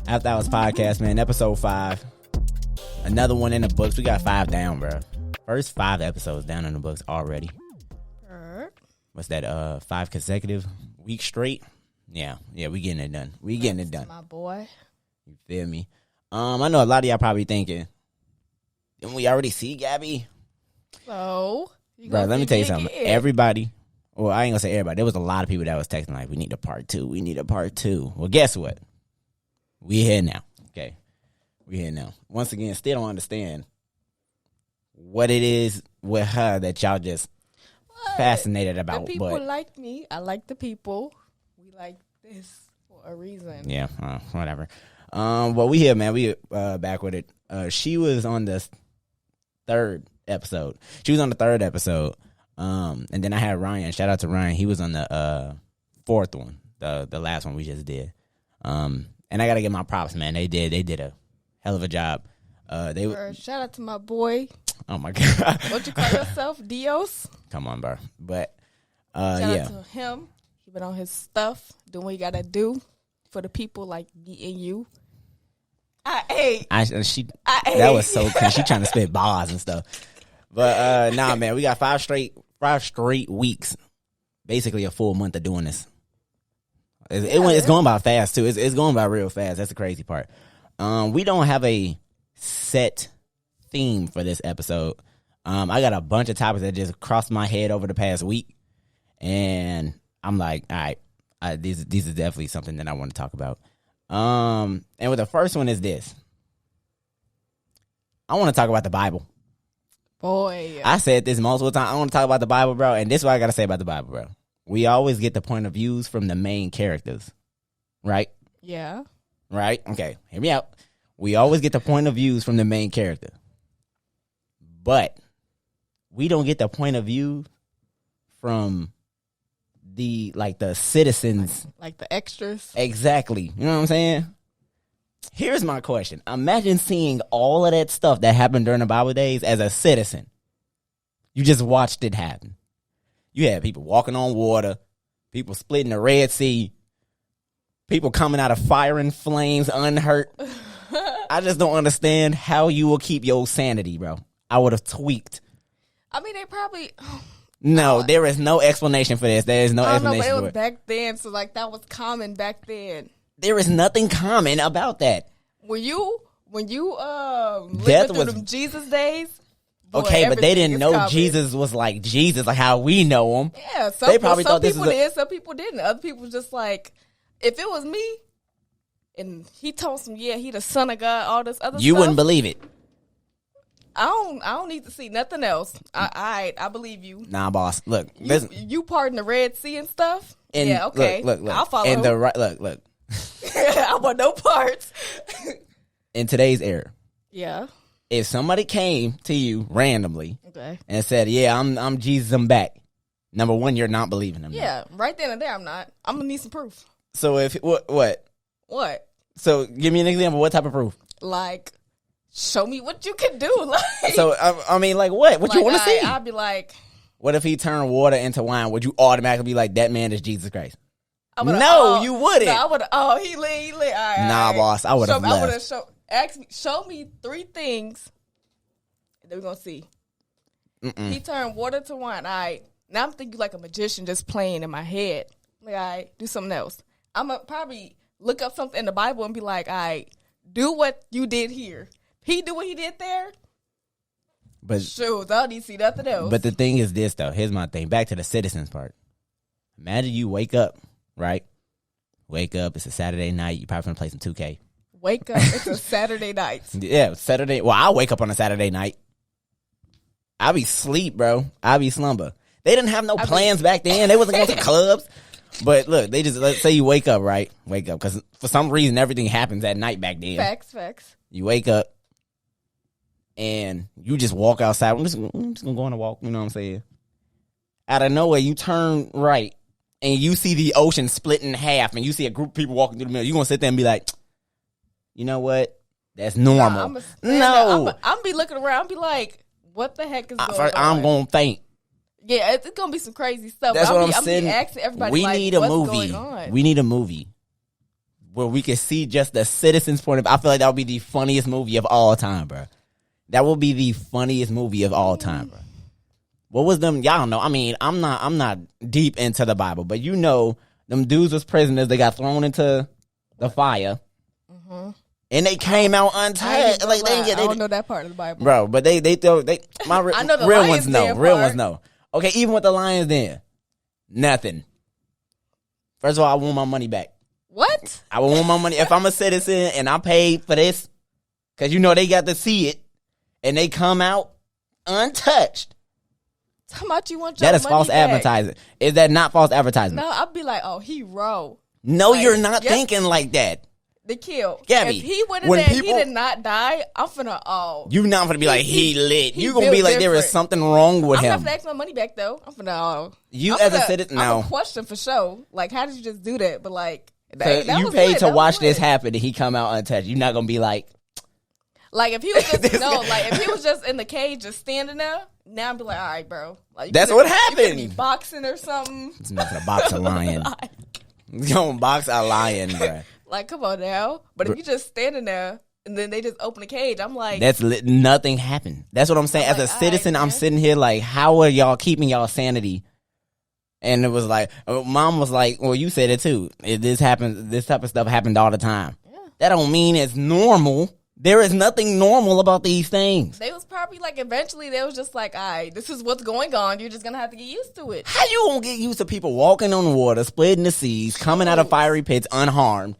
After Hours Podcast, man, episode 5. Another one in the books. We got 5 down, bro. First 5 episodes down in the books already. What's that, 5 consecutive weeks straight? Yeah, we getting it done. We getting it done. My boy. You feel me? I know a lot of y'all probably thinking, didn't we already see Gabby? So, bro, let me tell you something. Everybody, well, I ain't gonna say everybody. There was a lot of people that was texting like, we need a part 2. We need a part 2. Well, guess what? We here now. Okay. We here now. Once again, still don't understand what it is with her that y'all just fascinated about. The people like me. I like the people. We like this for a reason. Yeah, whatever. Well, we here, man. We back with it. She was on the 3rd episode. And then I had Ryan. Shout out to Ryan. He was on the 4th one, the last one we just did. And I gotta give my props, man. They did a hell of a job. Shout out to my boy. Oh my god. What you call yourself? Dios? Come on, bro. But shout out to him. He been on his stuff, doing what he gotta do for the people like me and you. That was so cool. She trying to spit bars and stuff. But nah, man, we got 5 straight weeks. Basically a full month of doing this. It's going by fast too. It's going by real fast. That's the crazy part. We don't have a set theme for this episode. I got a bunch of topics that just crossed my head over the past week, and I'm like, all right, these is definitely something that I want to talk about. And with the first one is this. I want to talk about the Bible. Boy, I said this multiple times. I want to talk about the Bible, bro, and this is what I got to say about the Bible, bro. We always get the point of views from the main characters, right? Yeah. Right? Okay, hear me out. We always get the point of views from the main character. But we don't get the point of view from the citizens. Like the extras. Exactly. You know what I'm saying? Here's my question. Imagine seeing all of that stuff that happened during the Bible days as a citizen. You just watched it happen. You had people walking on water, people splitting the Red Sea, people coming out of fire and flames unhurt. I just don't understand how you will keep your sanity, bro. I would have tweaked. I mean, they probably... No, there is no explanation for this. There is no explanation for it. It was back then, so that was common back then. There is nothing common about that. When you living through them Jesus days... Boy, okay, but they didn't know Jesus was like Jesus, like how we know him. Yeah, they probably thought this was did, some people didn't. Other people just like, if it was me, and he told some, he the son of God, all this other stuff. You wouldn't believe it. I don't need to see nothing else. I believe you. Nah, boss. Look, listen. You parting the Red Sea and stuff. And yeah, okay. Look. I'll follow. And look. I want no parts. In today's era. Yeah. If somebody came to you randomly and said, "Yeah, I'm Jesus, I'm back," number one, you're not believing him. Yeah, right then and there, I'm not. I'm gonna need some proof. So if what? So give me an example. What type of proof? Like, show me what you can do. Like, so I mean, like what? What you want to see? I'd be like, what if he turned water into wine? Would you automatically be like, that man is Jesus Christ? No, you wouldn't. No, I would. Oh, he lit. Nah, boss, I would have left. I would have show me 3 things. Then we're gonna see. He turned water to wine. All right. Now I'm thinking like a magician just playing in my head. Like, all right, do something else. I'm gonna probably look up something in the Bible and be like, all right, do what you did here. He do what he did there. But sure, I don't need to see nothing else. But the thing is this though. Here's my thing. Back to the citizens part. Imagine you wake up, right? Wake up. It's a Saturday night. You probably gonna play some 2K. Wake up. It's a Saturday night. Yeah, Saturday. Well, I wake up on a Saturday night. I be sleep, bro. I be slumber. They didn't have no plans back then. They wasn't going to clubs. But look, they just, let's say you wake up, right? Wake up. Because for some reason, everything happens at night back then. Facts. You wake up and you just walk outside. I'm just going to go on a walk. You know what I'm saying? Out of nowhere, you turn right and you see the ocean split in half and you see a group of people walking through the middle. You're going to sit there and be like, you know what? That's normal. I'm be looking around. I'm be like, what the heck is going on? I'm gonna faint. Yeah, it's gonna be some crazy stuff. That's what I'm saying. Asking everybody, we like, need a what's movie. Going on? We need a movie where we can see just the citizen's point of view. I feel like that would be the funniest movie of all time, bro. That would be the funniest movie of all time, bro. What was them? Y'all don't know. I mean, I'm not deep into the Bible, but you know, them dudes was prisoners. They got thrown into the fire, and they came out untouched. Like I don't know that part of the Bible, bro. But they my I know the real ones know. Real part. ones know. Okay, even with the lions, then nothing. First of all, I want my money back. What? I would want my money if I'm a citizen and I paid for this, because you know they got to see it, and they come out untouched. How much you want your That is money false back? Advertising. Is that not false advertisement? No, I'd be like, oh, hero. No, like, you're not thinking like that. The kill. Gabby, if he went in there and he did not die, I'm finna, you not gonna be like, he lit. You gonna built be like, there is different. something wrong with I'm him. not gonna ask my money back, though. I'm finna, you as a citizen, I'm no. a question for sure. Like, how did you just do that? But, like, you paid to watch this happen and he come out untouched. You're not gonna be like, if he was just, if he was just in the cage just standing there, now I'd be like, all right, bro. Like, that's what happened. You be boxing or something. It's not gonna box a lion. It's gonna box a lion, bro. Like, come on now. But if you just standing there and then they just open the cage, I'm like, nothing happened. That's what I'm saying. As a citizen, I'm sitting here like, how are y'all keeping y'all sanity? And it was like, mom was like, well, you said it too. This happens. This type of stuff happened all the time. Yeah. That don't mean it's normal. There is nothing normal about these things. They was probably like, eventually they was just like, all right, this is what's going on. You're just going to have to get used to it. How you gonna get used to people walking on water, splitting the seas, coming out of fiery pits unharmed?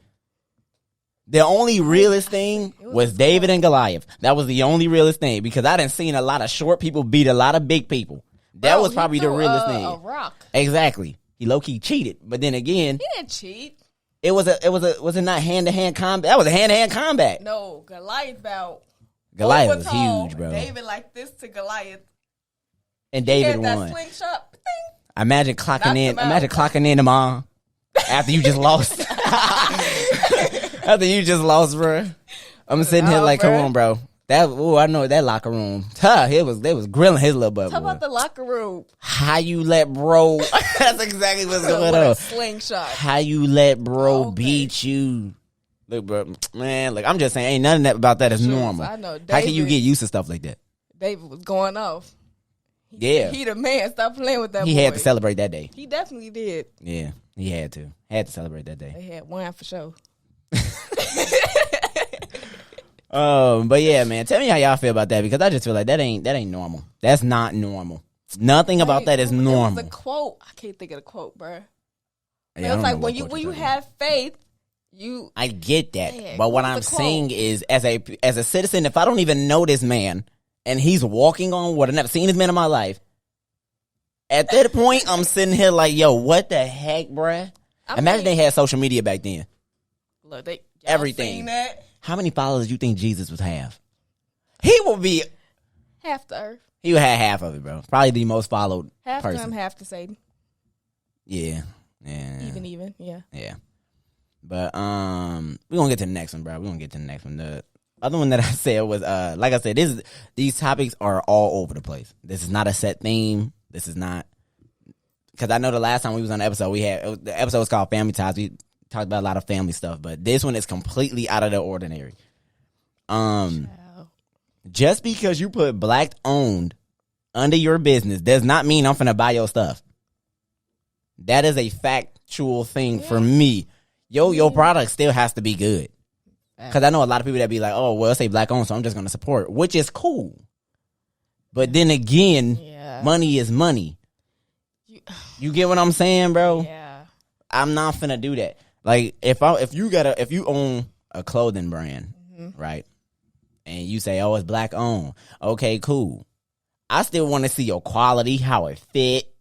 The only realest thing was David and Goliath. That was the only realest thing, because I done seen a lot of short people beat a lot of big people. That was probably the realest thing. A rock. Exactly. He low key cheated, but then again, he didn't cheat. Was it not hand to hand combat? That was a hand to hand combat. No, Goliath was huge, bro. David like this to Goliath, and David won. That slingshot. Imagine clocking in. Imagine clocking in tomorrow after you just lost. After you just lost, bro. I'm sitting here like, come on, bro. I know that locker room. They was grilling his little butt. Talk about the locker room. How you let bro? That's exactly what's going on. Slingshot. How you let bro beat you? Look, bro, man. Look, I'm just saying, ain't nothing about that is normal. I know. David, how can you get used to stuff like that? David was going off. He the man. Stop playing with that. He had to celebrate that day. He definitely did. Yeah, he had to celebrate that day. They had wine for sure. But yeah, man, tell me how y'all feel about that, because I just feel like that ain't normal. That's not normal. Nothing about that is normal. It was a quote. I can't think of the quote, bro. Yeah, it was like when you have faith, I get that, but what I'm saying is, as a citizen, if I don't even know this man and he's walking on water, never seen this man in my life, at that point I'm sitting here like, yo, what the heck, bruh? Imagine they had social media back then. Look, everything. Seen that? How many followers do you think Jesus would have? He will be half the earth. He would have half of it, bro. Probably the most followed half person. Half to him, half to Satan. Yeah. Even, yeah. Yeah. But we're gonna get to the next one, bro. We're gonna get to the next one. The other one that I said was like I said, these topics are all over the place. This is not a set theme. This is not, because I know the last time we was on the episode, the episode was called Family Ties. We talked about a lot of family stuff, but this one is completely out of the ordinary. Just because you put black owned under your business does not mean I'm finna buy your stuff. That is a factual thing for me. Your product still has to be good. Because I know a lot of people that be like, oh, well, say black owned, so I'm just going to support, which is cool. But then again, money is money. You get what I'm saying, bro? Yeah. I'm not finna do that. Like, if you own a clothing brand, right? And you say, oh, it's black owned. Okay, cool. I still want to see your quality, how it fit.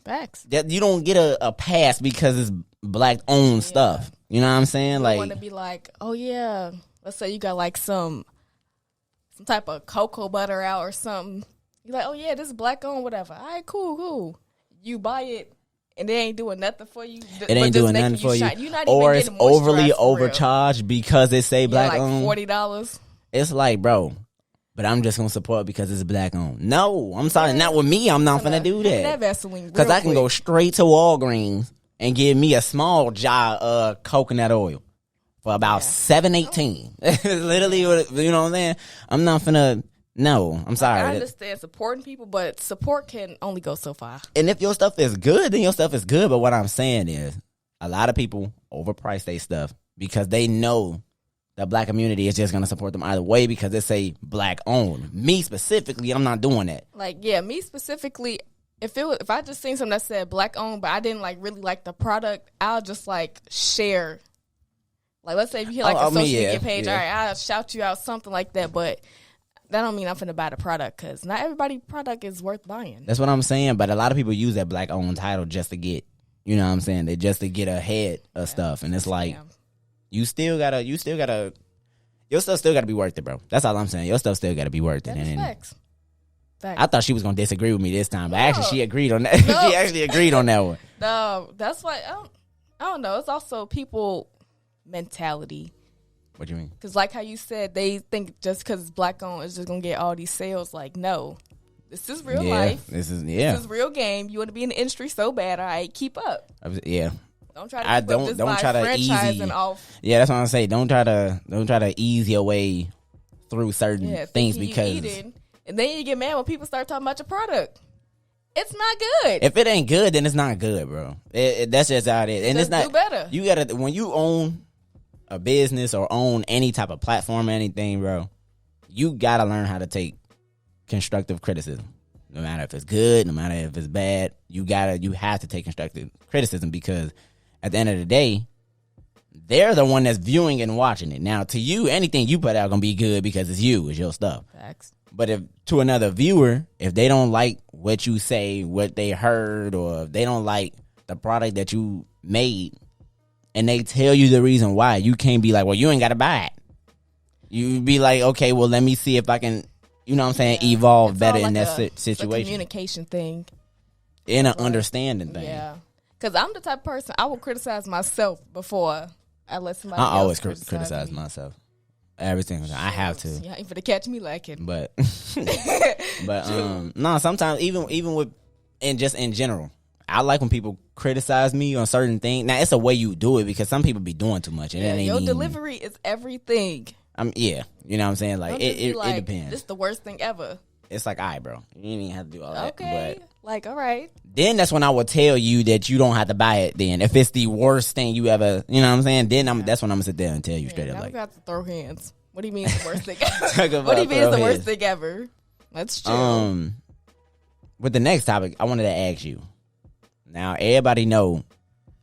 Facts. That you don't get a pass because it's black owned stuff. You know what I'm saying? You like, want to be like, oh yeah, let's say you got like some type of cocoa butter out or something. You're like, oh yeah, this is black owned, whatever. All right, cool. You buy it and they ain't doing nothing for you. It ain't doing nothing for you. You're not or even it's overly moisturized for real. overcharged because it say black like owned. $40. It's like, bro, but I'm just gonna support because it's black owned. No, I'm sorry, not with me. I'm not gonna do that. That Vaseline, because I can go straight to Walgreens and give me a small jar of coconut oil for about $7.18. Literally, you know what I'm saying? I'm not finna. No, I'm sorry. I understand supporting people, but support can only go so far. And if your stuff is good, then your stuff is good. But what I'm saying is, a lot of people overprice their stuff because they know the black community is just gonna support them either way because they say black owned. Me specifically, I'm not doing that. Like, yeah, me specifically, if I just seen something that said black owned, but I didn't like really like the product, I'll just like share. Like, let's say if you hit like a social media page, all right, I'll shout you out something like that, but that don't mean I'm finna buy the product because not everybody product is worth buying. That's what I'm saying. But a lot of people use that black owned title just to get, you know what I'm saying? They just to get ahead of stuff. And it's like, your stuff still gotta be worth it, bro. That's all I'm saying. Your stuff still gotta be worth it. That's facts. I thought she was gonna disagree with me this time, but actually she agreed on that. No. She actually agreed on that one. No, that's why I don't know. It's also people mentality. What do you mean? Because like how you said, they think just because it's black owned, it's just going to get all these sales. Like, no. This is real life. This is real game. You want to be in the industry so bad, all right, keep up. Yeah. Don't try to don't try to easy. Off. Yeah, that's what I'm saying. Don't try to ease your way through certain things because and then you get mad when people start talking about your product. It's not good. If it ain't good, then it's not good, bro. That's just how it is. And it's not do better. You gotta when you own a business or own any type of platform or anything, bro, you gotta learn how to take constructive criticism. No matter if it's good, no matter if it's bad, you have to take constructive criticism because at the end of the day, they're the one that's viewing and watching it. Now, to you, anything you put out gonna be good because it's your stuff. Facts. But if to another viewer, if they don't like what you say, what they heard, or if they don't like the product that you made, and they tell you the reason why, you can't be like, well, you ain't got to buy it. You be like, okay, well, let me see if I can, you know what I'm saying, evolve better in that situation. It's a communication thing. And an understanding thing. Yeah. Because I'm the type of person, I will criticize myself before I let somebody else always criticize myself. Everything. I have to. Yeah, ain't for to catch me lacking. But, no, sometimes even with, and just in general, I like when people criticize me on certain things. Now, it's a way you do it because some people be doing too much. And your delivery is everything. You know what I'm saying? Like, it depends. This is the worst thing ever. It's like, all right, bro. You didn't even have to do all that. Okay. But like, all right. Then that's when I would tell you that you don't have to buy it then. If it's the worst thing you ever, you know what I'm saying? Then that's when I'm going to sit there and tell you straight up. Now like, we got to throw hands. What do you mean it's the worst thing ever? What do you mean it's the worst thing ever? Let's chill. With the next topic, I wanted to ask you. Now, everybody know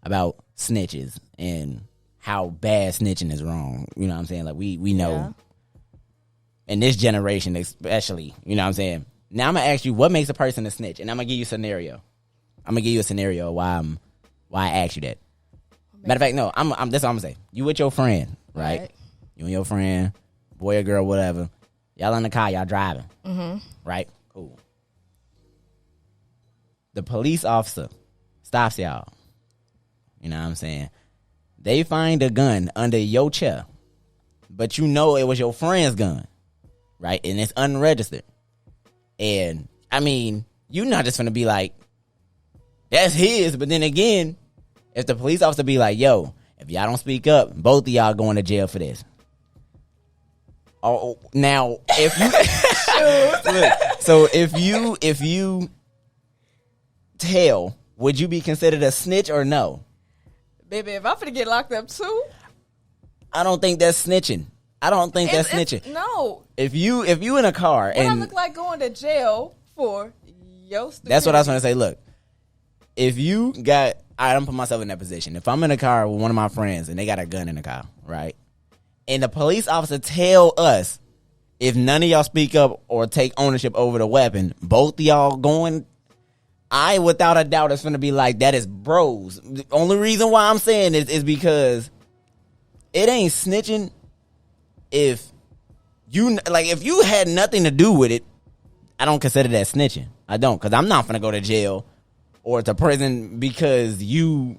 about snitches and how bad snitching is wrong. You know what I'm saying? Like, we know. Yeah. In this generation especially, you know what I'm saying? Now, I'm going to ask you, what makes a person a snitch? And I'm going to give you a scenario. I'm going to give you a scenario why I asked you that. Matter of fact, no, that's what I'm going to say. You with your friend, right? You and your friend, boy or girl, whatever. Y'all in the car, y'all driving. Mm-hmm. Right? Cool. The police officer stops y'all. You know what I'm saying? They find a gun under your chair, but you know it was your friend's gun, right? And it's unregistered. And, I mean, you're not just going to be like, that's his. But then again, if the police officer be like, yo, if y'all don't speak up, both of y'all going to jail for this. Oh, now, if you... Look, so if you tell, would you be considered a snitch or no? Baby, if I'm finna get locked up too, I don't think that's snitching. I don't think that's snitching. No. If you in a car what I look like going to jail for your stupidity. That's what I was going to say. Look, if you got, I don't put myself in that position. If I'm in a car with one of my friends and they got a gun in the car, right? And the police officer tell us, if none of y'all speak up or take ownership over the weapon, both of y'all going, I, without a doubt, is going to be like, that is bros. The only reason why I'm saying it is because it ain't snitching if you had nothing to do with it. I don't consider that snitching. I don't, because I'm not going to go to jail or to prison because you,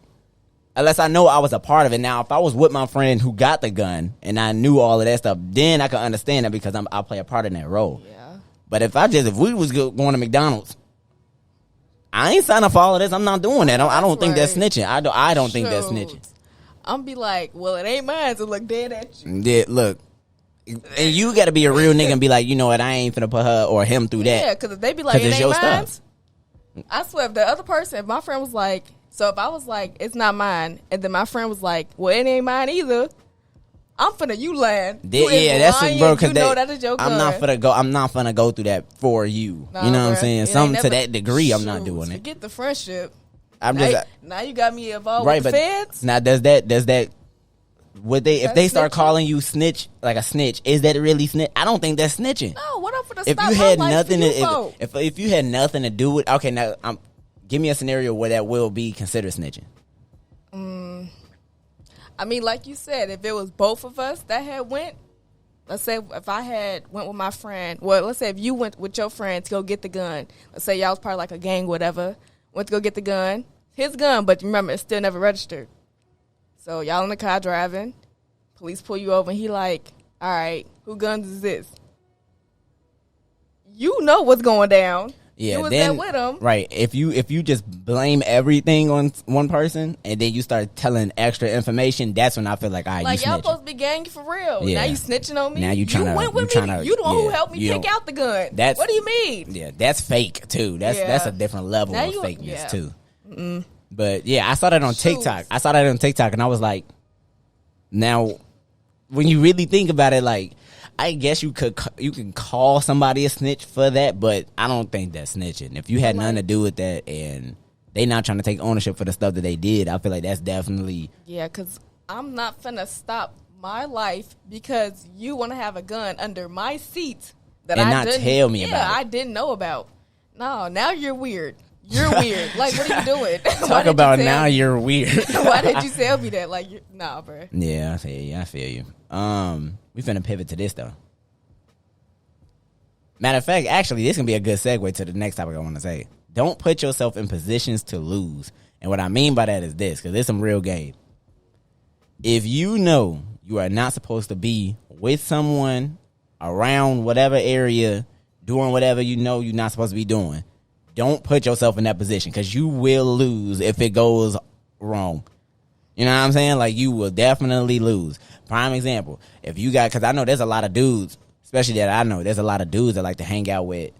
unless I know I was a part of it. Now, if I was with my friend who got the gun and I knew all of that stuff, then I could understand that because I play a part in that role. Yeah. But if we was going to McDonald's, I ain't signing for all of this. I'm not doing that. I don't think that's snitching. I don't think that's snitching. I'm be like, well, it ain't mine to look dead at you. Yeah, look. And you got to be a real nigga and be like, you know what, I ain't finna put her or him through that. Yeah, because if they be like, it ain't your mine, stuff. I swear, if the other person, if my friend was like, so if I was like, it's not mine, and then my friend was like, well, it ain't mine either, I'm finna you lying. Yeah, that's it, bro. Because that is your gun. I'm not finna go through that for you. Nah, you know what I'm bruh. saying? Something to that degree, I'm not doing it. Forget the friendship. Now you got me involved with the feds. Now does that? Would they, if they start calling you snitch, like a snitch, is that really snitch? I don't think that's snitching. No, what up for the if you had nothing to, if you had nothing to do with, okay, now give me a scenario where that will be considered snitching. I mean, like you said, if it was both of us that had went, let's say if I had went with my friend, well, let's say if you went with your friend to go get the gun, let's say y'all was part of like a gang, whatever, went to go get the gun, his gun, but remember, it's still never registered. So y'all in the car driving, police pull you over, and he like, all right, who guns is this? You know what's going down. Yeah, you was then, there with him. Right. If you just blame everything on one person and then you start telling extra information, that's when I feel like, all right, like, you y'all snitching. supposed to be gang for real. Yeah. Now you snitching on me. Now you went with me. You the one who helped me pick out the gun. What do you mean? Yeah, that's fake too. That's a different level of fakeness too. Mm-mm. But yeah, I saw that on TikTok. And I was like, now when you really think about it, like, I guess you can call somebody a snitch for that, but I don't think that's snitching. If you had nothing to do with that and they not trying to take ownership for the stuff that they did, I feel like that's definitely... Yeah, because I'm not finna stop my life because you want to have a gun under my seat that and not tell me about it. Yeah, I didn't know about. No, now you're weird. You're weird. Like, what are you doing? Talk about now you're weird. Why did you tell me that? Like, nah, bro. Yeah, I feel you. We finna pivot to this, though. Matter of fact, actually, this can be a good segue to the next topic I want to say. Don't put yourself in positions to lose. And what I mean by that is this, because it's some real game. If you know you are not supposed to be with someone around whatever area, doing whatever you know you're not supposed to be doing, don't put yourself in that position, because you will lose if it goes wrong. You know what I'm saying? Like, you will definitely lose. Prime example, if you got, because I know there's a lot of dudes, especially that I know, there's a lot of dudes that like to hang out with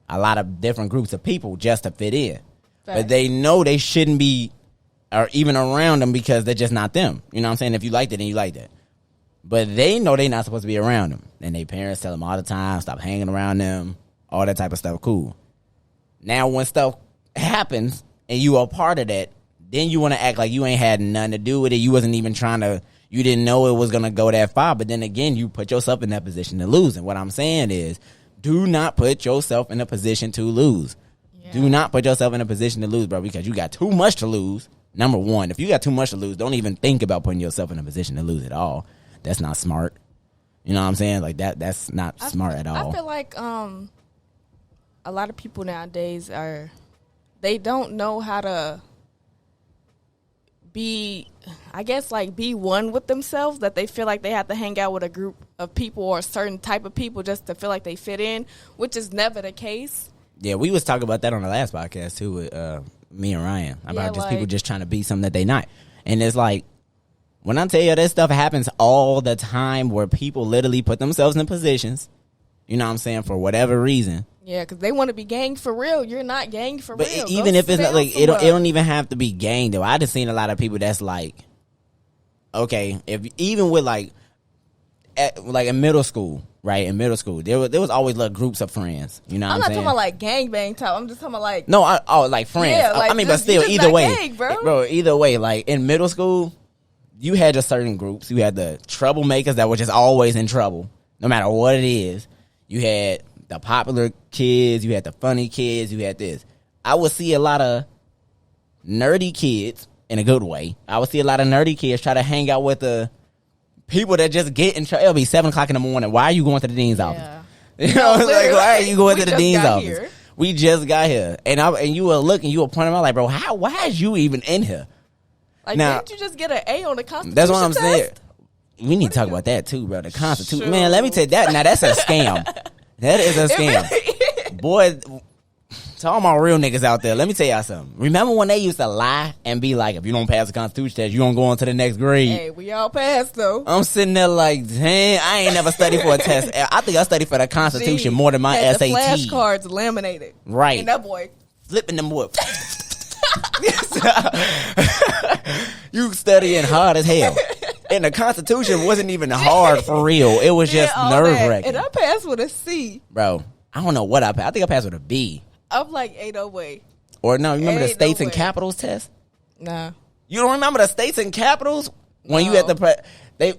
a lot of different groups of people just to fit in. But they know they shouldn't be or even around them because they're just not them. You know what I'm saying? If you like that, then you like that. But they know they're not supposed to be around them. And their parents tell them all the time, stop hanging around them, all that type of stuff. Cool. Now, when stuff happens and you are part of that, then you want to act like you ain't had nothing to do with it. You wasn't even trying to, you didn't know it was going to go that far. But then again, you put yourself in that position to lose. And what I'm saying is, do not put yourself in a position to lose. Yeah. Do not put yourself in a position to lose, bro, because you got too much to lose. Number one, if you got too much to lose, don't even think about putting yourself in a position to lose at all. That's not smart. You know what I'm saying? Like, that's not smart at all. I feel like a lot of people nowadays they don't know how to be, I guess, like, be one with themselves, that they feel like they have to hang out with a group of people or a certain type of people just to feel like they fit in, which is never the case. Yeah, we was talking about that on the last podcast too with me and Ryan about just people just trying to be something that they not. And it's like, when I tell you this stuff happens all the time where people literally put themselves in positions, you know what I'm saying, for whatever reason. Yeah, because they want to be gang for real. You're not gang for real. But even if it's not, like, it don't even have to be gang though. I just seen a lot of people that's like, okay, if even with like in middle school, right? In middle school, there was always little groups of friends. You know what I'm saying? I'm not talking about like gangbang type. I'm just talking about like like friends. Yeah, like, I mean, but still, either way, gang, bro, either way, like in middle school, you had just certain groups. You had the troublemakers that were just always in trouble, no matter what it is. You had the popular kids, you had the funny kids, you had this. I would see a lot of nerdy kids in a good way. I would see a lot of nerdy kids try to hang out with the people that just get in trouble. It'll be 7:00 in the morning. Why are you going to the dean's office? You know, like, why are you going to the dean's office? We just got here, and you were looking, you were pointing out like, bro, why is you even in here? Like, Now, didn't you just get an A on the Constitution that's what I'm test? saying. We need to talk about that too, bro. The Constitution, Sure. man. Let me tell you that. Now that's a scam. That is a scam, boy. To all my real niggas out there, let me tell y'all something. Remember when they used to lie and be like, if you don't pass the Constitution test, you don't go on to the next grade? Hey, we all passed though. I'm sitting there like, dang, I ain't never studied for a test. I think I studied for the Constitution more than my had SAT. The flashcards laminated. Right. And that boy flipping them up. You studying hard as hell. And the Constitution wasn't even hard for real. It was just nerve-wracking. And I passed with a C. Bro, I don't know what I passed. I think I passed with a B. I'm like, ain't no way. Or no, you remember the Ain't states no and way. capitals test? Nah. You don't remember the states and capitals? When you No. had the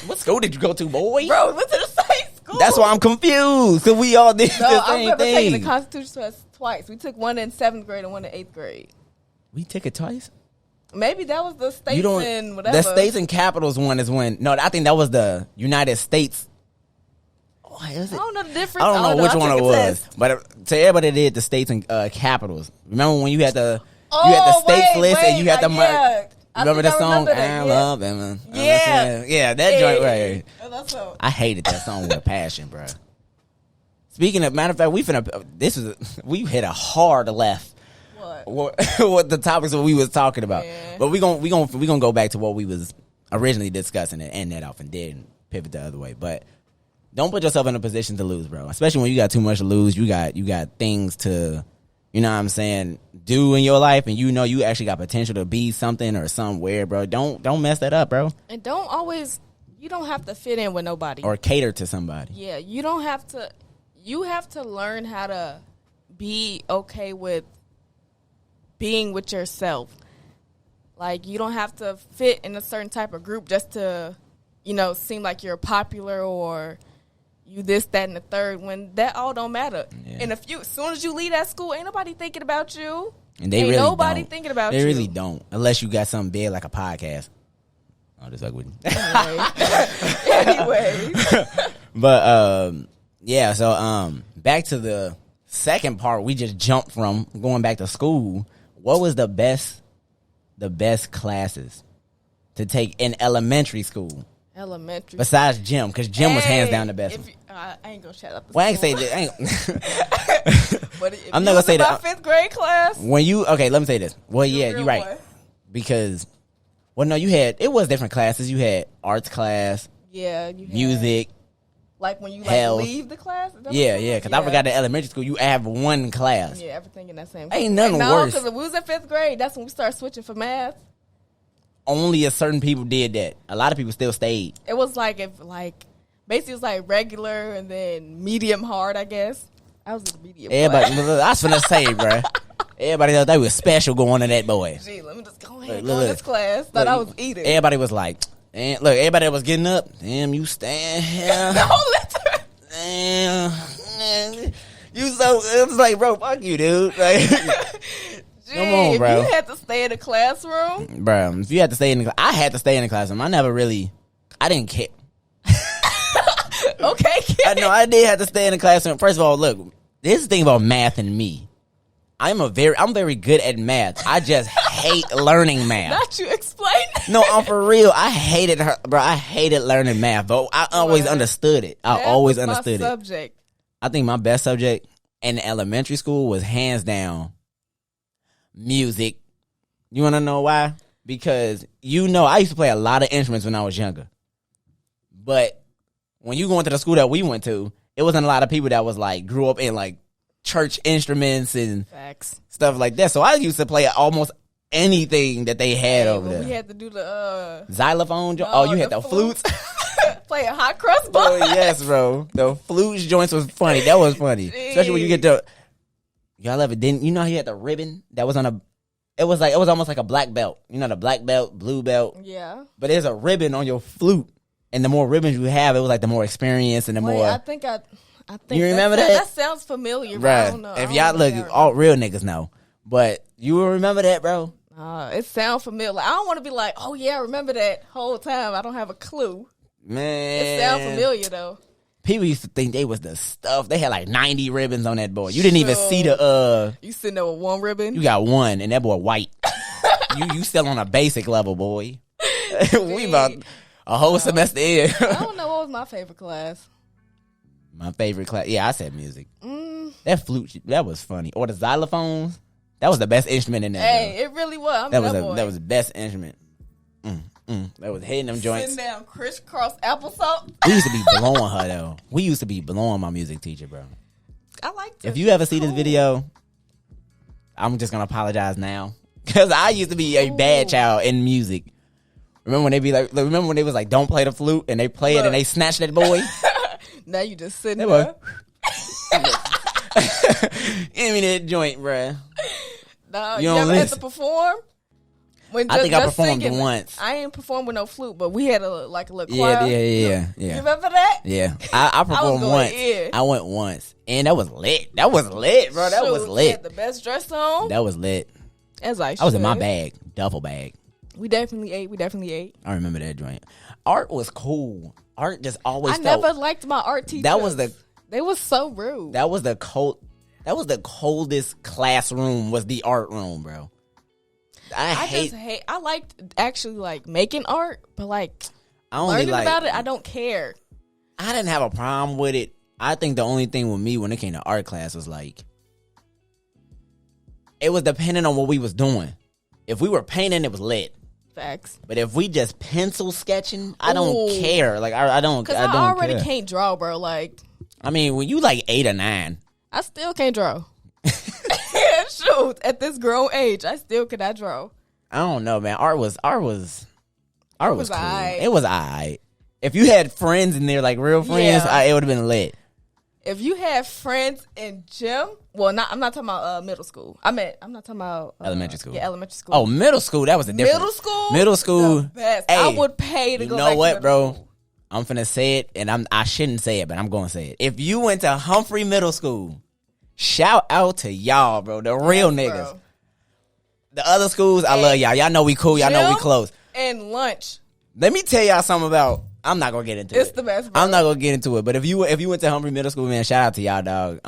what school did you go to, boy? Bro, we went to the same school. That's why I'm confused. Cause we all did No, the I same remember taking the thing. Constitution test twice. We took one in 7th grade and one in 8th grade. We took it twice? Maybe that was the states You don't. and whatever. The states and capitals one is when. No, I think that was the United States. Oh, is I it? don't know the difference. I don't know which I one took it a was, test. but to everybody that did the states and capitals. Remember when you had the Oh, states wait, list and you had the yeah. I remember think the song? remember that, I yeah. love them. Yeah. That joint right. That's so. I hated that song with passion, bro. Speaking of, matter of fact, we hit a hard left. What the topics that we was talking about, Yeah. but we gonna go back to what we was originally discussing and end that off and then pivot the other way. But don't put yourself in a position to lose, bro. Especially when you got too much to lose. You got things to, you know what I'm saying, do in your life, and you know you actually got potential to be something or somewhere, bro. Don't mess that up, bro. And you don't have to fit in with nobody. Or cater to somebody. Yeah, you don't have to. You have to learn how to be okay with being with yourself. Like, you don't have to fit in a certain type of group just to, seem like you're popular or you this, that, and the third, when that all don't matter. Yeah. And as soon as you leave that school, ain't nobody thinking about you. And they ain't really nobody don't. thinking about they you. They really don't, unless you got something big like a podcast. I'll just fuck with you. Anyways. But yeah, so back to the second part, we just jumped from going back to school. What was the best classes to take in elementary school? Elementary. Besides gym, because gym was hands down the best. I ain't gonna shut up. Well, I ain't say that. But if I'm not gonna say that. My 5th grade class. Okay, let me say this. Well, yeah, you're right. Boy. Because, well, no, it was different classes. You had arts class, yeah, you had, music. Like when you health. Leave the class? Yeah, because I forgot that elementary school, you have one class. Yeah, everything in that same Ain't nothing worse. because we was in 5th grade. That's when we started switching for math. Only a certain people did that. A lot of people still stayed. It was basically it was like regular and then medium hard, I guess. I was in the medium. Everybody, I was finna say, bro. Everybody thought they was special going to that boy. Gee, let me just go ahead and go to this class. Thought I was eating. Everybody was like, look, everybody that was getting up, damn, you stand here. Damn. You so, it was like, bro, fuck you, dude. Like, come on, bro. If you had to stay in the classroom. Bro, if you had to stay in the I had to stay in the classroom. I didn't care. Okay, I did have to stay in the classroom. First of all, look, this is the thing about math and me. I'm very good at math. I just hate learning math. Not you explain. No, I'm for real. I hated her, bro. I hated learning math, but I always understood it. I always understood it. Subject. I think my best subject in elementary school was hands down music. You want to know why? Because I used to play a lot of instruments when I was younger. But when you go into the school that we went to, it wasn't a lot of people that was like grew up in like church instruments and Facts. stuff like that. So I used to play almost anything that they had over there. We had to do the xylophone. You had the flutes. Play a hot cross bun. Oh yes, bro. The flutes joints was funny. That was funny, especially when you get the. Y'all ever didn't? You know how you had the ribbon that was on a. It was almost like a black belt. You know, the black belt, blue belt. Yeah. But there's a ribbon on your flute, and the more ribbons you have, it was like the more experience and the more. I think you remember that? That sounds familiar. Right. I don't know. If y'all look, all real niggas know. But you will remember that, bro. It sounds familiar. I don't want to be like, oh yeah, I remember that whole time. I don't have a clue. Man, it sounds familiar though. People used to think they was the stuff. They had like 90 ribbons on that boy. You didn't even see the You sitting there with one ribbon? You got one, and that boy white. you still on a basic level, boy. We about a whole semester in. I don't know what was my favorite class. My favorite class. Yeah, I said music. That flute, that was funny. Or the xylophones. That was the best instrument in there. Hey, it really was. That was the best instrument. That was hitting them joints. Sitting down crisscross applesauce. We used to be blowing her though. We used to be blowing my music teacher, bro. I like this. If you ever see this video, I'm just gonna apologize now because I used to be a bad child in music. Remember when they be like? Remember when they was like, "Don't play the flute," and they play it and they snatch that boy. Now you just sitting there. Give me that joint, bro. No, you ever had to perform? I think I performed once. I ain't performed with no flute, but we had a little choir. Yeah. You remember that? Yeah, I performed once. I went once, and that was lit. That was lit, bro. That was lit. Had the best dress on. That was lit. As I was in my bag, duffel bag. We definitely ate. I remember that joint. Art was cool. Art just always. I never liked my art teachers. They was so rude. That was the coldest classroom. Was the art room, bro. I liked actually making art, but learning about it, I don't care. I didn't have a problem with it. I think the only thing with me when it came to art class was it was dependent on what we was doing. If we were painting, it was lit. Facts. But if we just pencil sketching, I don't care. I don't. Because I already can't draw, bro. I mean, when you 8 or 9, I still can't draw. Shoot, at this grown age, I still cannot draw. I don't know, man. Art was cool. Aight. It was alright. If you had friends in there, real friends, it would have been lit. If you had friends in gym, I'm not talking about middle school. I'm not talking about elementary school. Yeah, elementary school. Oh, middle school, that was the difference. Middle school, the best. Hey, I would pay to go. You know what, bro? School. I'm finna say it, and I shouldn't say it, but I'm gonna say it. If you went to Humphrey Middle School, shout out to y'all, bro. The real niggas. Bro. The other schools, I love y'all. Y'all know we cool. Y'all know we close. And lunch. Let me tell y'all something about. I'm not gonna get into it. It's the best, bro. I'm not gonna get into it. But if you went to Humphrey Middle School, man, shout out to y'all, dog.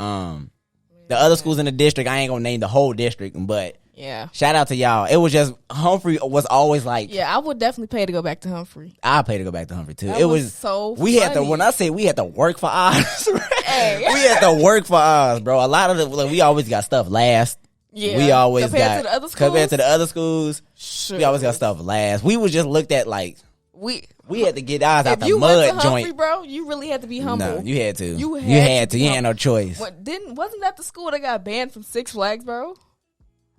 The other schools in the district, I ain't gonna name the whole district, but yeah, shout out to y'all. It was just Humphrey was always yeah, I would definitely pay to go back to Humphrey. I'll pay to go back to Humphrey too. That it was so we funny. had to when I say we had to work for ours. Hey. We had to work for ours, bro. A lot of we always got stuff last. Yeah, we always compared to the other schools. We always got stuff last. We was just looked at we had to get ours out the mud joint. If you went to Humphrey, joint, bro, you really had to be humble. No, you had to. You had to. You had no choice. Wasn't that the school that got banned from Six Flags, bro?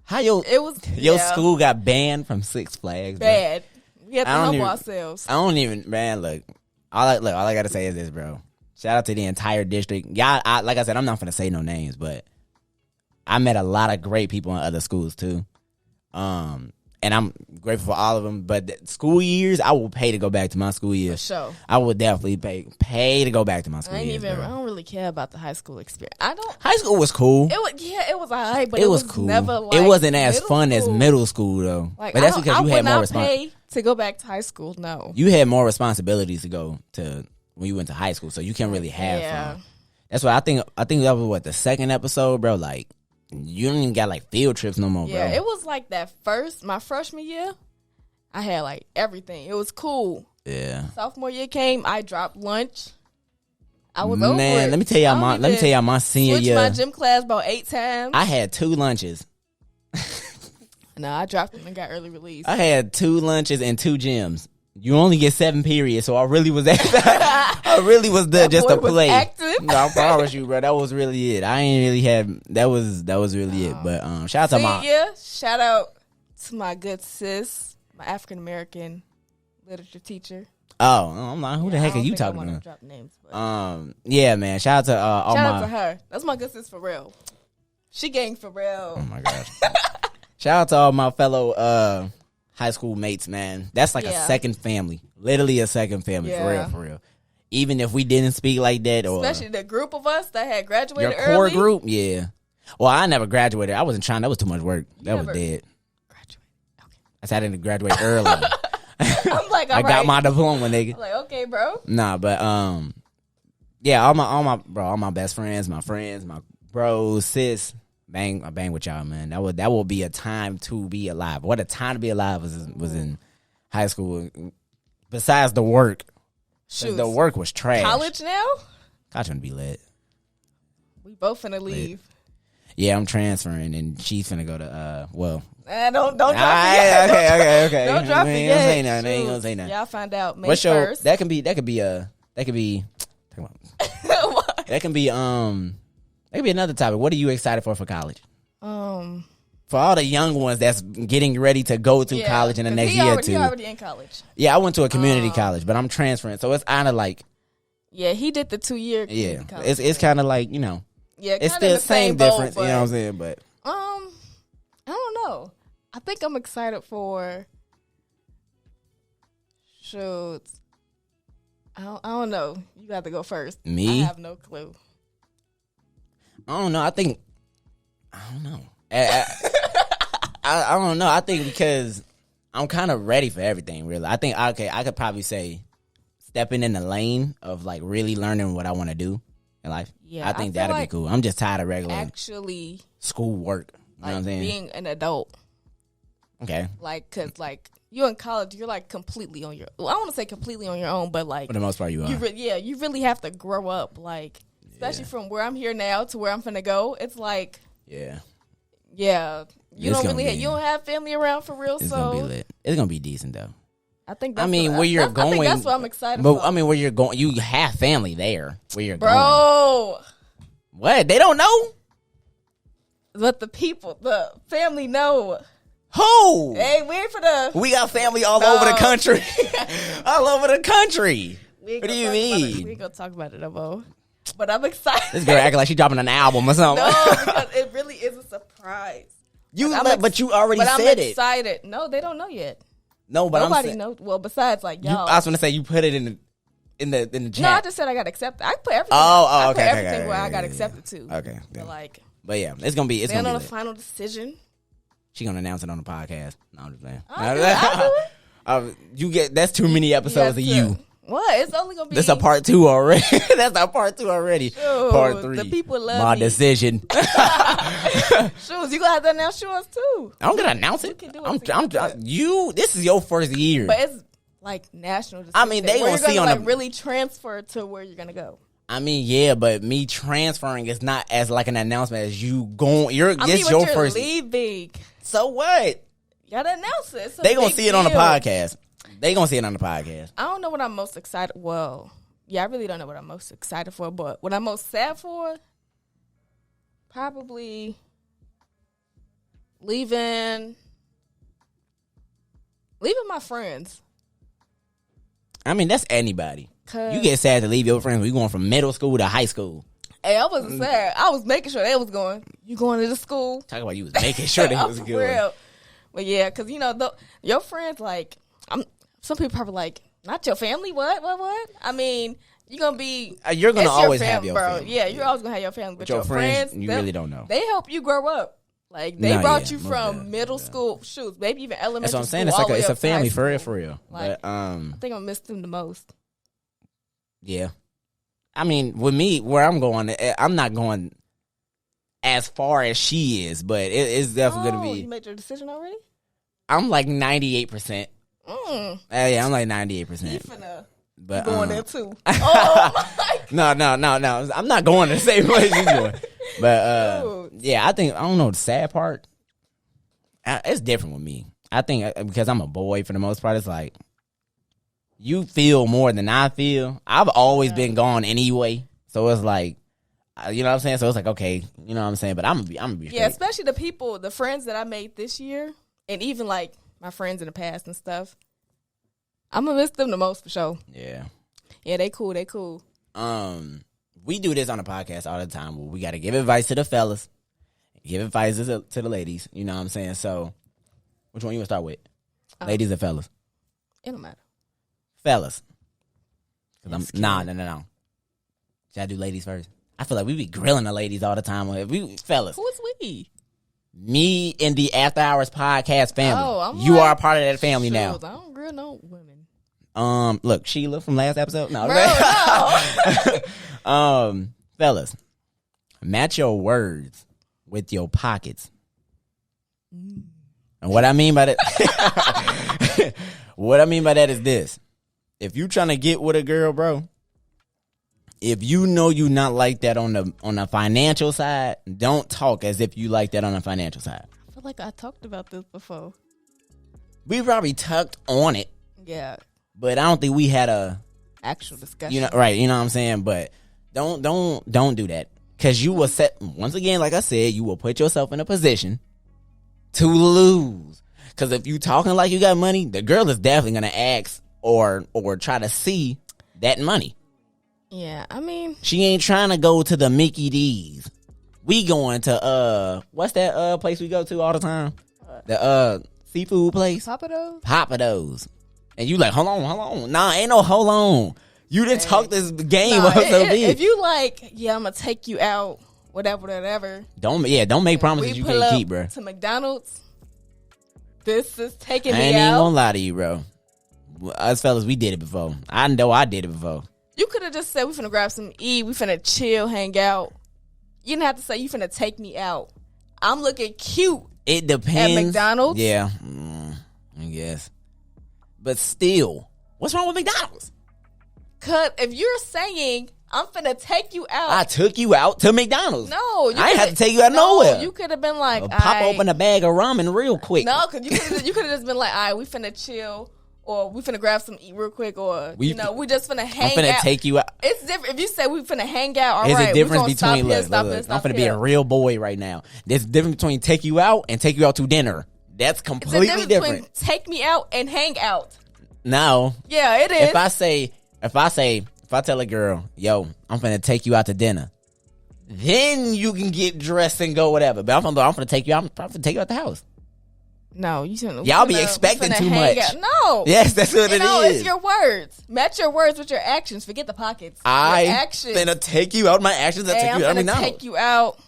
How your school got banned from Six Flags? Bad. We had to humble ourselves. I don't even, man. Look, all I gotta say is this, bro. Shout out to the entire district. Y'all, like I said, I'm not gonna say no names, but I met a lot of great people in other schools too. And I'm grateful for all of them. But school years, I will pay to go back to my school years. For sure. I would definitely pay to go back to my school years. I don't really care about the high school experience. High school was cool. It was alright, but it was cool. Never it wasn't as fun as middle school though. But that's because you had more responsibilities. Pay to go back to high school. No, you had more responsibilities to go to when you went to high school, so you can't really have fun. That's why I think that was the second episode, bro. You don't even got field trips no more, bro. Yeah, it was that my freshman year, I had everything. It was cool. Yeah. Sophomore year came, I dropped lunch. I was over it. Man, let me tell y'all my senior year. Switched my gym class about 8 times. I had 2 lunches. No, I dropped them and got early release. I had 2 lunches and 2 gyms. You only get 7 periods, so I really was there just to play. No, I promise you, bro. That was really it. I ain't really had that was really it. But shout out to my good sis, my African American literature teacher. Oh, I'm like, who the heck are you talking to? Drop names, yeah, man. Shout out to out to her. That's my good sis for real. She gang for real. Oh my gosh. Shout out to all my fellow high school mates, man. That's a second family. Literally a second family, for real. Even if we didn't speak like that, or especially the group of us that had graduated your core early. group, yeah. Well, I never graduated. I wasn't trying. That was too much work. That was dead. Graduate. Okay. I said I didn't graduate early. I'm like, all I got my diploma, nigga. I'm like, okay, bro. Nah, but Yeah, all my best friends, my bros, sis, I bang with y'all, man. That will be a time to be alive. What a time to be alive was in high school. Besides the work, the work was trash. College now? College gonna be lit. We both finna leave. Yeah, I'm transferring, and she's finna go to don't drop it yet. Okay. Don't drop it yet. Ain't gonna say nothing. Y'all find out May What's your 1st. that can be another topic. What are you excited for college? For all the young ones that's getting ready to go to college in the next year or two. He already in college. Yeah, I went to a community college, but I'm transferring, so it's kind of like. Yeah, he did the 2-year community college. It's kind of like, you know. Yeah, it's still the same difference, boat, you know what I'm saying? But I don't know. I think I'm excited for. Shoots. I don't know. You got to go first. Me? I have no clue. I don't know. I don't know. I don't know. I think because I'm kind of ready for everything, really. I think, I could probably say stepping in the lane of, like, really learning what I want to do in life. Yeah, I think that'd be cool. I'm just tired of regular school work. You know what I'm saying? Being an adult. Okay. Like, because, like, you in college, you're, like, completely on your own. Well, I don't want to say completely on your own, but, like. For the most part, you are. You really have to grow up, like, especially from where I'm here now to where I'm finna go. It's like. Yeah. Yeah. You don't have family around for real, it's gonna be lit. It's gonna be decent, though. I think that's where you're going. I think that's what I'm excited for. I mean, where you're going, you have family there. Where you're going. Bro. What? They don't know? But the family know. Who? Hey, we got family all over the country. All over the country. What do you mean? We ain't gonna talk about it no more. But I'm excited. This girl acting like she's dropping an album or something. No, because it really is a surprise. But you already said it. I'm excited. No, they don't know yet. No, but nobody knows. Well, besides like y'all. I was gonna say you put it in the chat. No, I just said I got accepted. I put everything. Oh, okay. I put everything where I got accepted to. Okay, But yeah, it's gonna be. It's gonna be on the final decision. She gonna announce it on the podcast. No, I'm just playing. I'll do it. You get that's too many episodes of you. What? It's only gonna be. That's a part 2 already. That's a part 2 already. Shoot, part 3. The people love my me. decision. Shoes, you gonna have to announce yours too. I'm gonna announce it. This is your first year, but it's like national decision. I mean, they gonna see on really transfer to where you're gonna go. I mean, yeah, but me transferring is not as like an announcement as you going. You're first leaving. So what? You gotta announce it. They gonna see it on the podcast. They gonna see it on the podcast. I don't know what I'm most excited. Well, yeah, I really don't know what I'm most excited for. But what I'm most sad for, probably leaving my friends. I mean, that's anybody. You get sad to leave your friends when you going from middle school to high school. Hey, I wasn't sad. I was making sure they was going. You going to the school? Talk about you was making sure they was going. Real. But yeah, because your friends like some people probably like not your family. What? I mean, you're gonna always have your family. Yeah, you're always gonna have your family. But your friends, you really don't know. They help you grow up. Like they brought you from middle school, maybe even elementary. That's what I'm saying. School, it's a family for real. Like, but I think I miss them the most. Yeah, I mean, with me, where I'm going, I'm not going as far as she is, but it's definitely gonna be. You made your decision already? I'm like 98%. Yeah, I'm like 98%. But going there too. Oh my God. No. I'm not going the same place you going. But yeah, I don't know, the sad part, it's different with me. I think because I'm a boy for the most part, it's like you feel more than I feel. I've always been gone anyway. So it's like, you know what I'm saying? So it's like, okay, you know what I'm saying? But I'm gonna be yeah, especially the friends that I made this year, and even like my friends in the past and stuff. I'm gonna miss them the most for sure. Yeah. Yeah, they cool. We do this on the podcast all the time. Where we got to give advice to the fellas, give advice to the ladies. You know what I'm saying? So, which one you want to start with? Ladies or fellas? It don't matter. Fellas. No. Should I do ladies first? I feel like we be grilling the ladies all the time. Fellas. Who is we? Me and the After Hours podcast family. You are a part of that family now. I don't grill no women. Look, Sheila from last episode. No, bro, Fellas, match your words with your pockets. And what I mean by that, what I mean by that is this: if you trying to get with a girl, bro, if you know you not like that on the financial side, don't talk as if you like that on the financial side. I feel like I talked about this before. We probably tucked on it. Yeah. But I don't think we had a actual discussion. You know, right? You know what I'm saying? But don't do that, because you will set, once again, like I said, you will put yourself in a position to lose. Because if you talking like you got money, the girl is definitely gonna ask or try to see that money. Yeah, I mean, she ain't trying to go to the Mickey D's. We going to what's that place we go to all the time? The seafood place. Papados. And you like, hold on. Nah, ain't no hold on. You didn't talk this game up so big. If you like, yeah, I'm gonna take you out, whatever. Don't make promises you can't keep, bro. To McDonald's. This is taking me out. I ain't even gonna lie to you, bro. Us fellas, we did it before. I know I did it before. You could have just said, we finna grab some eat, we finna chill, hang out. You didn't have to say, you finna take me out. I'm looking cute. It depends. At McDonald's? Yeah. I guess. But still, what's wrong with McDonald's? Because if you're saying, I'm finna take you out. I took you out to McDonald's. No. I ain't have to take you out nowhere. You could have been like, pop open a bag of ramen real quick. No, because you could have just been like, all right, we finna chill. Or we finna grab some eat real quick, or we just finna hang out. I'm finna take you out. It's different. If you say we finna hang out, all right. There's a difference between, I'm finna be a real boy right now. There's a difference between take you out and take you out to dinner. That's completely different. Take me out and hang out. No. Yeah, it is. If I tell a girl, yo, I'm finna take you out to dinner, then you can get dressed and go whatever. But I'm finna take you out. I'm probably finna take you out the house. No, you shouldn't. Y'all be expecting too much. No. Yes, that's what it is. It's your words. Match your words with your actions. Forget the pockets. Actions. Finna take you out. My actions. I'm finna take you out.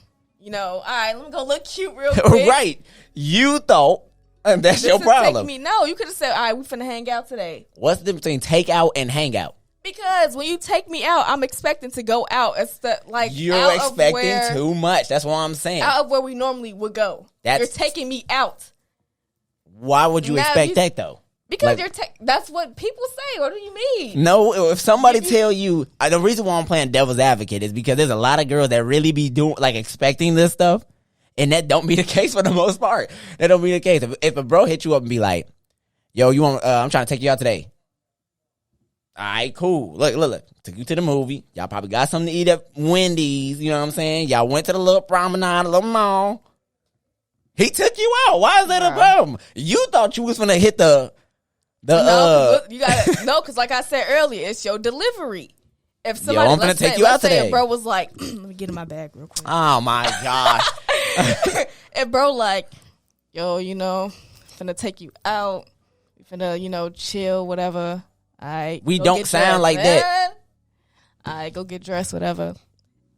All right, let me go look cute real quick. Right. You thought, and that's your problem. No, you could have said, all right, we finna hang out today. What's the difference between take out and hang out? Because when you take me out, I'm expecting to go out. You're expecting too much. That's what I'm saying. Out of where we normally would go. You're taking me out. Why would you expect that though? Because that's what people say. What do you mean? No, if somebody tell you, the reason why I'm playing devil's advocate is because there's a lot of girls that really be doing expecting this stuff, and that don't be the case for the most part. That don't be the case. If a bro hit you up and be like, "Yo, you want? I'm trying to take you out today." All right, cool. Look. Took you to the movie. Y'all probably got something to eat at Wendy's. You know what I'm saying? Y'all went to the little promenade, a little mall. He took you out. Why is that a problem? You thought you was gonna hit the you gotta because like I said earlier, it's your delivery. If somebody, I'm gonna take you out today. If bro was like, let me get in my bag real quick. Oh my gosh. If bro like, yo, finna take you out. We finna, chill, whatever. All right. We don't sound like that. All right, go get dressed, whatever.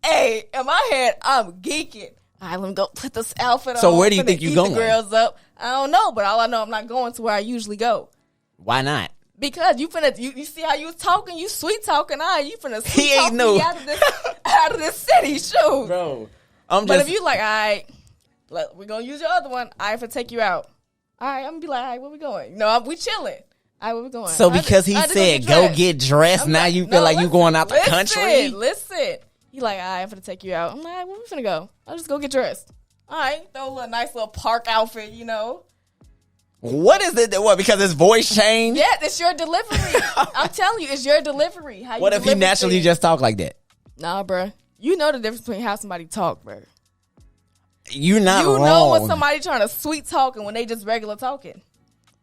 Hey, in my head, I'm geeking. All right, let me go put this outfit on. So where do you think you're going? The girls up. I don't know, but all I know, I'm not going to where I usually go. Why not? Because you see how you was talking, you sweet talking. You finna sweet talk me out of this city, shoot. Bro, but if you like, all right, we're gonna use your other one. I finna take you out. All right, I'm gonna be like, all right, where we going? We chilling. All right, where we going? So because he said go get dressed, now you feel like you going out the country? Listen. He like, all right, I'm finna take you out. I'm like, all right, where we finna go? I'll just go get dressed. All right, throw a nice little park outfit, What is it? What, because his voice changed? Yeah, it's your delivery. I'm telling you, it's your delivery. What if he naturally just talk like that? Nah, bro. You know the difference between how somebody talk, bro. You're not wrong. You know when somebody trying to sweet talk and when they just regular talking.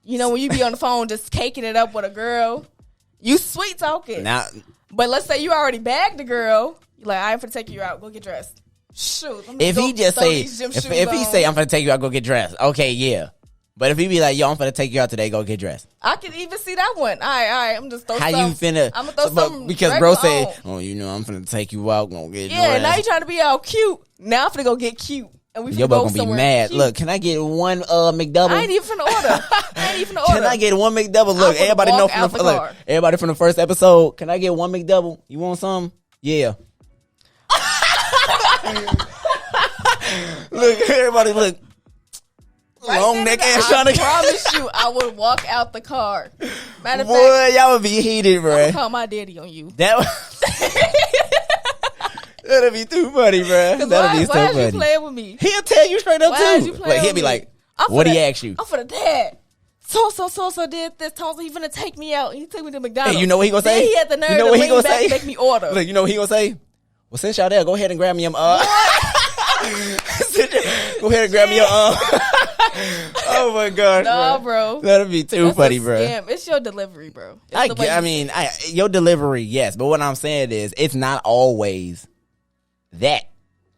When you be on the phone just caking it up with a girl, you sweet talking. But let's say you already bagged the girl. You're like, I'm finna take you out. Go get dressed. Shoot. If he just say, if he say, I'm finna take you out, go get dressed. Okay, yeah. But if he be like, yo, I'm finna take you out today, go get dressed. I can even see that one. All right. I'm just throw something. How you finna? I'm gonna throw something. Because bro say, I'm finna take you out, gonna get dressed. Yeah, now you trying to be all cute. Now I'm finna go get cute. And we finna go gonna be mad. Cute. Look, can I get one McDouble? I ain't even finna order. Can I get one McDouble? Look, everybody know everybody from the first episode. Can I get one McDouble? You want some? Yeah. Look, everybody, look. Long neck ass trying to. I promise you, I would walk out the car. Matter of Boy, fact, y'all would be heated, bro. I'm gonna call my daddy on you. That'd be too funny, bro. That'd be so why funny. You playing with me? He'll tell you straight up Why is too. you playing Like he'll with be me? like, "What did he ask you?" I'm for the dad. So did this. Told me he finna take me out. He took me to McDonald's. Hey, you know what he gonna Then say? He had the nerve You know to what he lean gonna back say? and make me order. Look, you know what he gonna say? Well, since y'all there, go ahead and grab me. Go ahead and grab me your Oh my gosh, Nah, bro. That'd be too That's funny, a bro. scam. It's your delivery, bro. It's the way you Your delivery, yes, but what I'm saying is, it's not always that.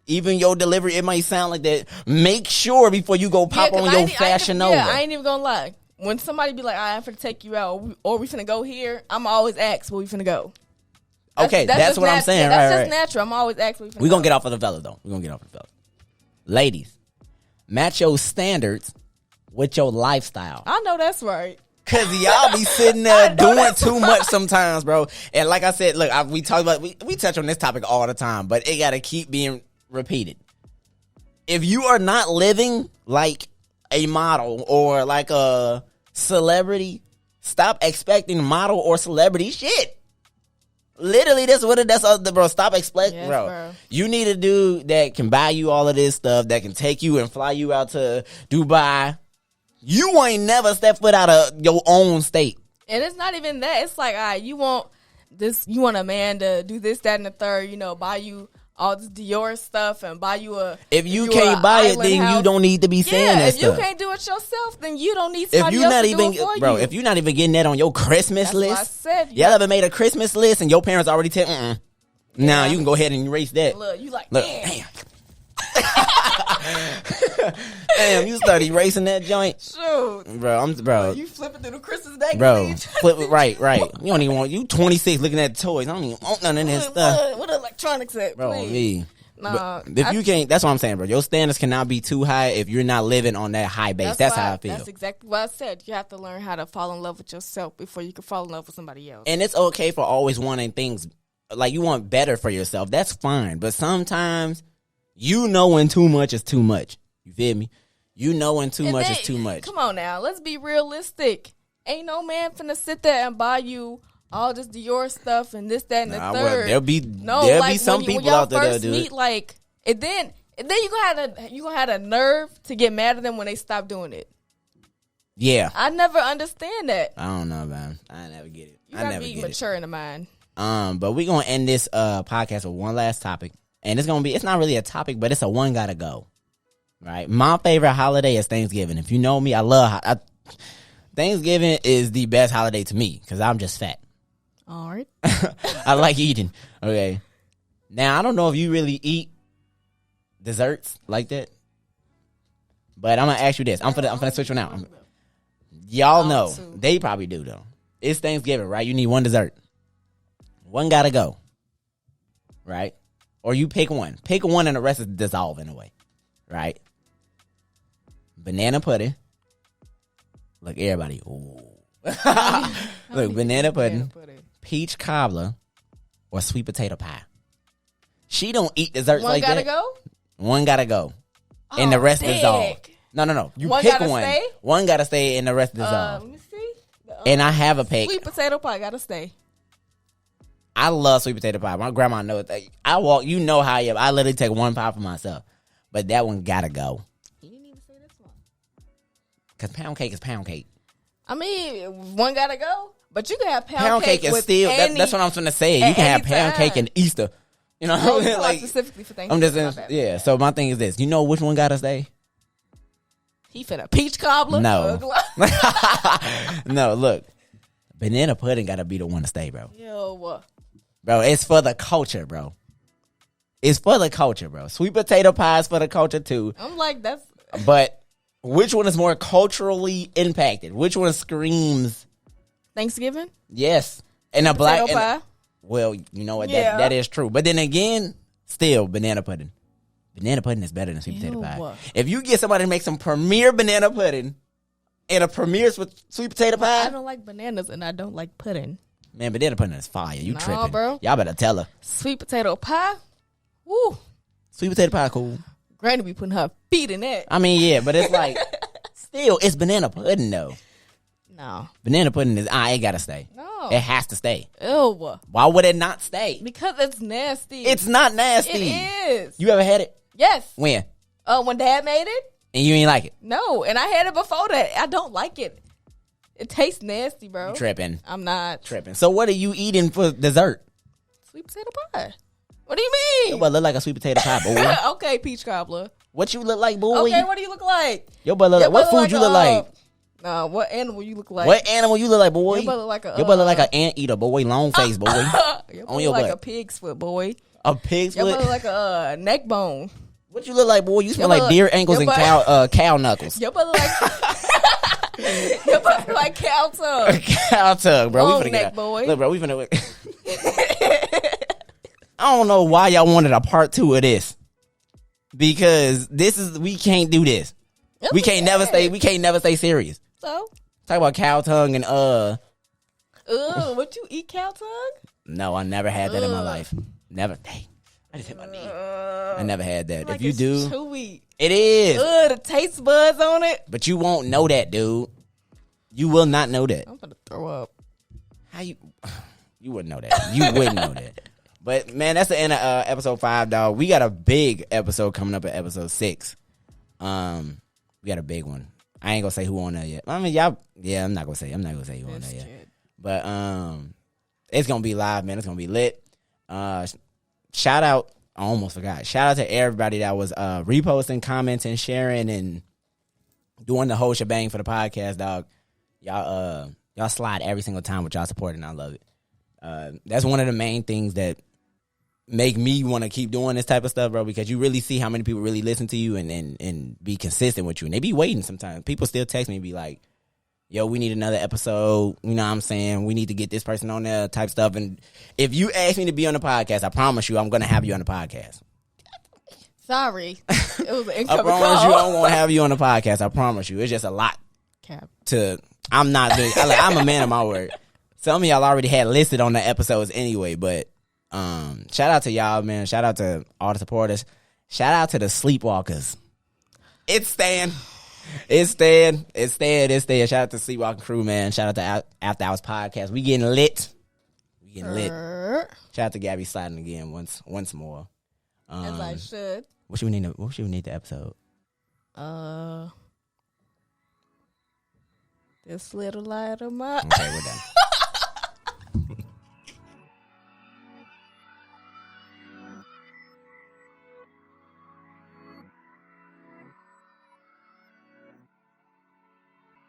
Even your delivery, it might sound like that. Make sure before you go pop on your Fashion Nova. Yeah, I ain't even gonna lie. When somebody be like, I'm finna take you out, or we finna go here, I'm always ask where we finna go. Okay, that's what I'm saying. Yeah, that's right, just natural. I'm always ask where we finna We're go. gonna get off of the fellas, though. We're gonna get off of the fellas. Ladies, match your standards with your lifestyle. I know that's right. Cause y'all be sitting there doing too much sometimes, bro. And like I said, look, we talk about we touch on this topic all the time, but it gotta keep being repeated. If you are not living like a model or like a celebrity, stop expecting model or celebrity shit. Literally, that's what bro. Stop expecting, Yes, bro. You need a dude that can buy you all of this stuff, that can take you and fly you out to Dubai. You ain't never stepped foot out of your own state. And it's not even that. It's like, all right, you want a man to do this, that, and the third, buy you all this Dior stuff and buy you a. If you can't buy it, then house. You don't need to be saying that if stuff. you can't do it yourself, then you don't need If somebody you're else not to even, do it for bro, you. if you're not even getting that on your Christmas That's list, what I said. y'all ever made a Christmas list and your parents already tell, Now you can go ahead and erase that. Look, you like, Look, damn. Damn, you start erasing that joint. Shoot. Bro. You flipping through the Christmas day. Bro, flip it right. You don't even want, you 26 looking at toys. I don't even want none of that stuff. What electronics at, Bro, please? me. Nah, If you can't, that's what I'm saying, bro. Your standards cannot be too high if you're not living on that high base. That's how I feel. That's exactly what I said. You have to learn how to fall in love with yourself before you can fall in love with somebody else. And it's okay for always wanting things, like you want better for yourself. That's fine. But sometimes knowing too much is too much. You feel me? Knowing too much is too much. Come on now. Let's be realistic. Ain't no man finna sit there and buy you all this Dior stuff and this, that, and the third. Well, there'll be some people when out there first that'll do meet, it. like, and then you gonna have a nerve to get mad at them when they stop doing it. Yeah. I never understand that. I don't know, man. I never get it. You gotta be mature in the mind. But we're gonna end this podcast with one last topic. And it's not really a topic, but it's a one gotta go. Right? My favorite holiday is Thanksgiving. If you know me, Thanksgiving is the best holiday to me because I'm just fat. All right. I like eating. Okay. Now, I don't know if you really eat desserts like that, but I'm going to ask you this. I'm finna switch one out. Y'all know. They probably do, though. It's Thanksgiving, right? You need one dessert. One gotta go. Right? Or you pick one. Pick one and the rest is dissolve in a way. Right? Banana pudding. Look, everybody. Ooh. Look, banana pudding, peach cobbler, or sweet potato pie. She don't eat desserts like that. One gotta go? One gotta go. And the rest dissolve. No. You pick one. Stay? One gotta stay and the rest dissolve. Let me see. And I have a pick. Sweet potato pie gotta stay. I love sweet potato pie. My grandma knows that. You know how I am. I literally take one pie for myself. But that one gotta go. You didn't even say this one. Because pound cake is pound cake. I mean, one gotta go. But you can have pound cake is still. That's what I'm trying to say. You can have pound cake and Easter. You know, like specifically for Thanksgiving. I'm just yeah. So my thing is this. You know which one gotta stay? He finna peach cobbler. No. No. Look, banana pudding gotta be the one to stay, bro. Yo. Bro, it's for the culture, bro. It's for the culture, bro. Sweet potato pie is for the culture too. I'm like that's. But which one is more culturally impacted? Which one screams Thanksgiving? Yes, and a black pie. Well, you know what? Yeah. That is true. But then again, still banana pudding. Banana pudding is better than sweet potato pie. If you get somebody to make some premier banana pudding and a premier sweet potato pie, I don't like bananas and I don't like pudding. Man, banana pudding is fire. You tripping, bro. Y'all better tell her. Sweet potato pie. Woo. Sweet potato pie, cool. Granny be putting her feet in that. I mean, yeah, but it's like, still, it's banana pudding, though. No. Banana pudding is, it gotta stay. No. It has to stay. Ew. Why would it not stay? Because it's nasty. It's not nasty. It is. You ever had it? Yes. When? When Dad made it? And you ain't like it? No, and I had it before that. I don't like it. It tastes nasty, bro. You tripping. I'm not. Tripping. So what are you eating for dessert? Sweet potato pie. What do you mean? Your butt look like a sweet potato pie, boy. Okay, peach cobbler. What you look like, boy? Okay, what do you look like? Your butt look like, what food you look like? No, what animal you look like? What animal you look like, boy? Your butt look like a... Your butt look like an anteater, boy. Long face, boy. Your butt On your look like butt. a pig's foot, boy. A pig's Your foot? butt look like a neck bone. What you look like, boy? You smell Your like butt- deer ankles your and butt- cow knuckles. Your butt look like... Your butt look like cow tongue. Cow tongue, bro. Long We finna neck, get boy. Look, bro, we finna... I don't know why y'all wanted a part 2 of this. Because we can't do this. We can't never stay serious. So? Talk about cow tongue and What you eat cow tongue? No, I never had that in my life. Never. Dang, I just hit my knee. I never had that. Like if you it's do, chewy. it is. The taste buds on it. But you won't know that, dude. You will not know that. I'm gonna throw up. How you? You wouldn't know that. You wouldn't know that. But man, that's the end of episode 5, dog. We got a big episode coming up at episode 6. We got a big one. I ain't gonna say who on there yet. I mean, y'all. Yeah, I'm not gonna say who on there yet. But it's gonna be live, man. It's gonna be lit. Shout out. I almost forgot. Shout out to everybody that was reposting, commenting, sharing, and doing the whole shebang for the podcast, dog. Y'all slide every single time with y'all support, and I love it. That's one of the main things that make me want to keep doing this type of stuff, bro, because you really see how many people really listen to you and be consistent with you. And they be waiting sometimes. People still text me and be like, yo, we need another episode. You know what I'm saying? We need to get this person on there type stuff. And if you ask me to be on the podcast, I promise you I'm going to have you on the podcast. Sorry. It was an I incoming promise call. you I'm going to have you on the podcast. I promise you. It's just a lot Cap. I'm not big. I'm a man of my word. Some of y'all already had listed on the episodes anyway, but shout out to y'all, man. Shout out to all the supporters. Shout out to the sleepwalkers. It's staying. Shout out to Sleepwalking Crew, man. Shout out to After Hours Podcast. We getting lit. Shout out to Gabby sliding again once more. As I should. What should we need the episode? This little light of mine. Okay, we're done.